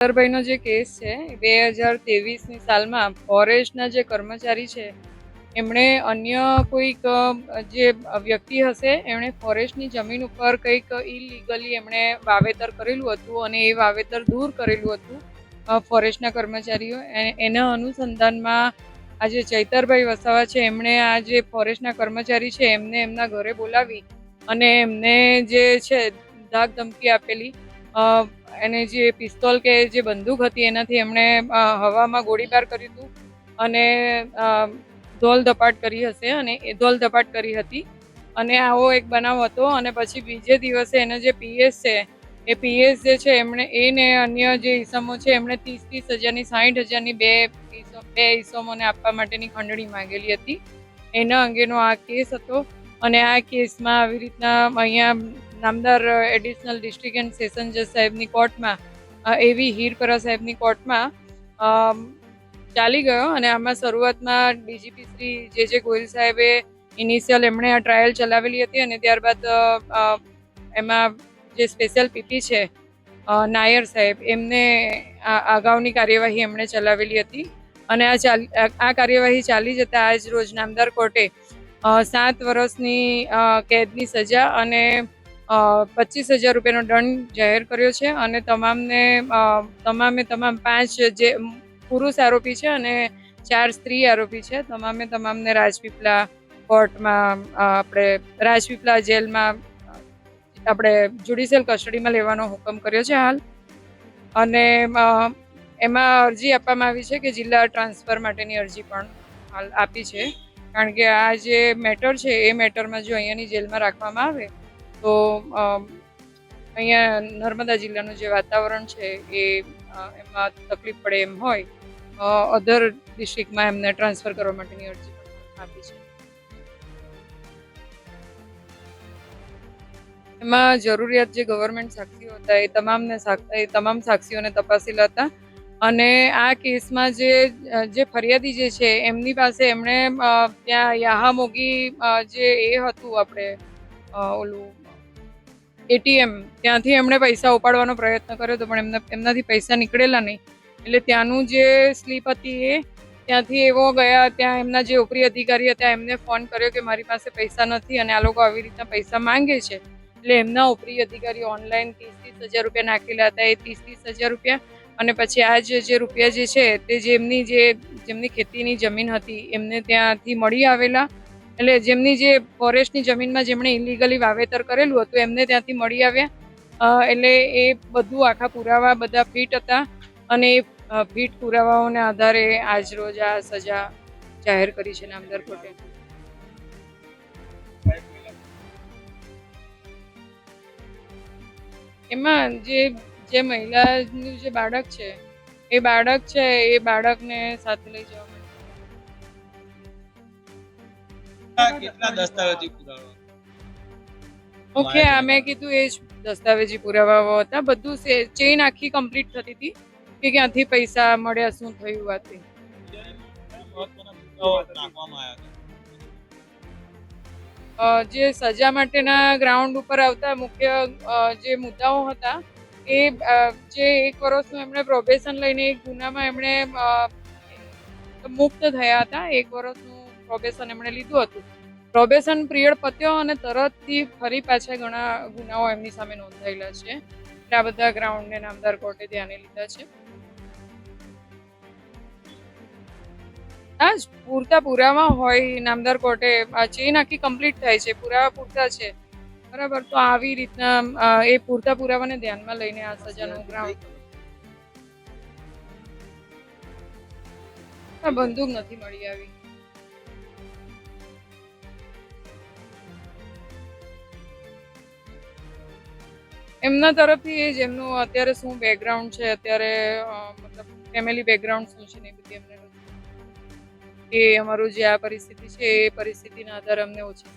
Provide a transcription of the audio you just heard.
ભાઈનો જે કેસ છે 2023ની સાલમાં ફોરેસ્ટના જે કર્મચારી છે એમણે અન્ય કોઈક જે વ્યક્તિ હશે એમણે ફોરેસ્ટની જમીન ઉપર કંઈક ઇલીગલી એમણે વાવેતર કરેલું હતું અને એ વાવેતર દૂર કરેલું હતું ફોરેસ્ટના કર્મચારીઓ. એના અનુસંધાનમાં આ જે ચૈતરભાઈ વસાવા છે એમણે આ જે ફોરેસ્ટના કર્મચારી છે એમને એમના ઘરે બોલાવી અને એમને જે છે ધાક ધમકી આપેલી. એને જે પિસ્તોલ કે જે બંદૂક હતી એનાથી એમણે હવામાં ગોળીબાર કર્યું હતું અને ધોલ ધપાટ કરી હશે અને એ ધોલ ધપાટ કરી હતી અને આવો એક બનાવ હતો. અને પછી બીજે દિવસે એનો જે પીએસ છે એ પીએસ જે છે એમણે એને અન્ય જે ઈસમો છે એમણે 30,000ની 60,000ની બે ઈસમોને આપવા માટેની ખંડણી માંગેલી હતી. એના અંગેનો આ કેસ હતો અને આ કેસમાં આવી રીતના અહીંયા નામદાર એડિશનલ ડિસ્ટ્રિક્ટ એન્ડ સેશન જજ સાહેબની કોર્ટમાં એવી હીરપરા સાહેબની કોર્ટમાં ચાલી ગયો. અને આમાં શરૂઆતમાં ડીજીપી શ્રી જે ગોયલ સાહેબે ઇનિશિયલ એમણે આ ટ્રાયલ ચલાવેલી હતી અને ત્યારબાદ એમાં જે સ્પેશિયલ પીપી છે નાયર સાહેબ એમને અગાઉની કાર્યવાહી એમણે ચલાવેલી હતી અને આ કાર્યવાહી ચાલી જતા આજ રોજ નામદાર કોર્ટે 7 વર્ષની કેદની સજા અને 25,000 રૂપિયાનો દંડ જાહેર કર્યો છે. અને તમામે તમામ 5 જે પુરુષ આરોપી છે અને 4 સ્ત્રી આરોપી છે તમામને રાજપીપળા કોર્ટમાં આપણે રાજપીપળા જેલમાં આપણે જ્યુડિશિયલ કસ્ટડીમાં લેવાનો હુકમ કર્યો છે હાલ. અને એમાં અરજી આપવામાં આવી છે કે જિલ્લા ટ્રાન્સફર માટેની અરજી પણ હાલ આપી છે, કારણ કે આ જે મેટર છે એ મેટરમાં જો અહીંયાની જેલમાં રાખવામાં આવે તો અહીંયા નર્મદા જિલ્લાનું જે વાતાવરણ છે એ એમાં તકલીફ પડે એમ હોય. અધર ડિસ્ટ્રિક્ટમાં એમને ટ્રાન્સફર કરવા માટેની અરજી પણ આપી છે. એમાં જરૂરિયાત જે ગવર્મેન્ટ સાક્ષીઓ હતા એ તમામ સાક્ષીઓને તપાસેલા હતા અને આ કેસમાં જે ફરિયાદી જે છે એમની પાસે એમણે ત્યાં યાહામોગી જે એ હતું આપણે ઓલું એટીએમ ત્યાંથી એમણે પૈસા ઉપાડવાનો પ્રયત્ન કર્યો હતો પણ એમનાથી પૈસા નીકળેલા નહીં. એટલે ત્યાંનું જે સ્લીપ હતી એ ત્યાંથી એવો ગયા, ત્યાં એમના જે ઉપરી અધિકારી હતા એમને ફોન કર્યો કે મારી પાસે પૈસા નથી અને આ લોકો આવી રીતના પૈસા માંગે છે. એટલે એમના ઉપરી અધિકારી ઓનલાઈન 30,000 રૂપિયા નાખેલા હતા. એ 30,000 રૂપિયા અને પછી આ જે રૂપિયા જે છે તે જેમની ખેતીની જમીન હતી એમને ત્યાંથી મળી આવેલા. એટલે જેમની જે ફોરેસ્ટની જમીનમાં જેમણે ઇલીગલી વાવેતર કરેલું હતું એમને ત્યાંથી મળી આવ્યા. એટલે એ બધું આખા પુરાવા બધા ફિટ હતા અને એ ફિટ પુરાવાઓના આધારે આજ રોજ આ સજા જાહેર કરી છે નામદાર કોર્ટે. એમાં જે મહિલાનું જે બાળક છે એ બાળકને સાથે લઈ જવા કેટલા દસ્તાવેજી પુરાવા? ઓકે, મેં કીધું એ જ દસ્તાવેજી પુરાવાઓ હતા. બધું ચેઇન આખી કમ્પ્લીટ થતી હતી કે ક્યાંથી પૈસા મળ્યા, શું થયું વાત. જે સજા માટેના ગ્રાઉન્ડ ઉપર આવતા મુખ્ય જે મુદ્દાઓ હતા એ જે 1 વર્ષનું એમણે પ્રોબેશન લઈને એક ગુનામાં એમણે મુક્ત થયા હતા. 1 વર્ષનું પ્રોબેશન એમણે લીધું હતું. પ્રોબેશન પિરિયડ પત્યો અને તરતથી ફરી પાછા ઘણા ગુનાઓ એમની સામે નોંધાયેલા છે. એટલે આ બધા ગ્રાઉન્ડને નામદાર કોર્ટે ધ્યાને લીધા છે. હા, પૂરતા પુરાવા હોય નામદાર કોર્ટે ચેઇન આખી કમ્પ્લીટ થાય છે, પુરાવા પૂરતા છે બરાબર, તો આવી રીતના એ પૂરતા પુરાવાને ધ્યાનમાં લઈને આ સજાનું ગ્રાઉન્ડ. બંદૂક નથી મળી આવી. એમના તરફથી એ જેમનું અત્યારે શું બેકગ્રાઉન્ડ છે, અત્યારે મતલબ ફેમિલી બેકગ્રાઉન્ડ શું છે ને બધી એમને એ અમારું જે આ પરિસ્થિતિ છે એ પરિસ્થિતિના આધારે અમને ઓછી